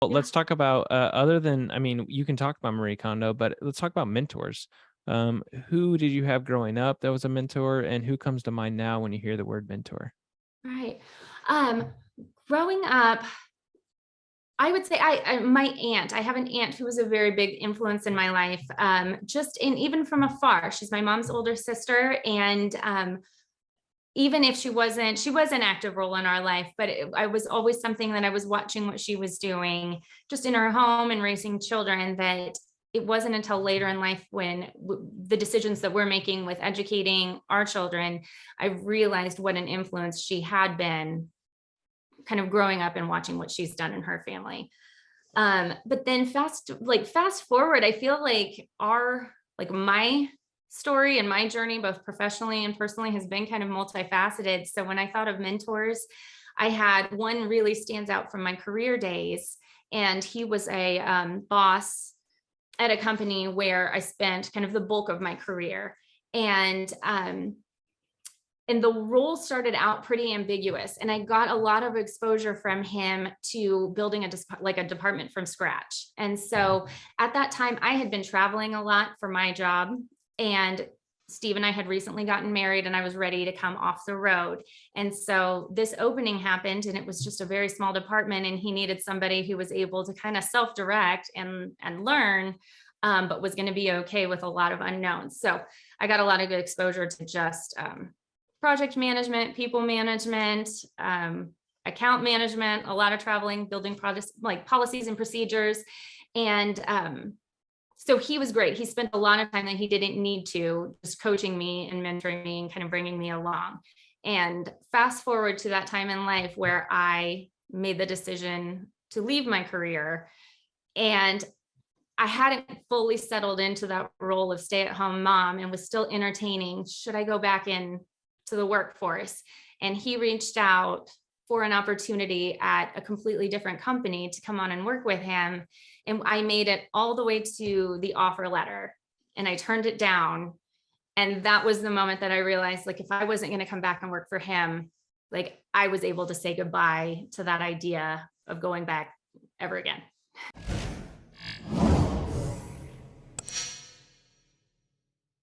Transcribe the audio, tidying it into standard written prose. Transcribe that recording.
Well, Yeah. let's talk about, other than I mean, you can talk about Marie Kondo, but let's talk about mentors. Who did you have growing up that was a mentor, and who comes to mind now when you hear the word mentor? Right. Um, Growing up, I would say my aunt. I have an aunt who was a very big influence in my life. Just in even from afar. She's my mom's older sister, and even if she was an active role in our life, but I was always something that I was watching what she was doing, just in her home and raising children. That it wasn't until later in life when the decisions that we're making with educating our children, I realized what an influence she had been kind of growing up and watching what she's done in her family. But then fast forward, I feel like my story and my journey, both professionally and personally, has been kind of multifaceted. So when I thought of mentors, I had one really stands out from my career days, and he was a boss at a company where I spent kind of the bulk of my career. And and the role started out pretty ambiguous, and I got a lot of exposure from him to building a department from scratch. And so at that time I had been traveling a lot for my job, and Steve and I had recently gotten married, and I was ready to come off the road. And so this opening happened, and it was just a very small department, and he needed somebody who was able to kind of self-direct and learn, but was going to be okay with a lot of unknowns. So I got a lot of good exposure to just project management, people management, account management, a lot of traveling, building projects like policies and procedures. And so he was great. He spent a lot of time that he didn't need to, just coaching me and mentoring me and kind of bringing me along. And fast forward to that time in life where I made the decision to leave my career, and I hadn't fully settled into that role of stay-at-home mom and was still entertaining, should I go back in to the workforce? And he reached out for an opportunity at a completely different company to come on and work with him. And I made it all the way to the offer letter, and I turned it down. And that was the moment that I realized, like, if I wasn't going to come back and work for him, like, I was able to say goodbye to that idea of going back ever again.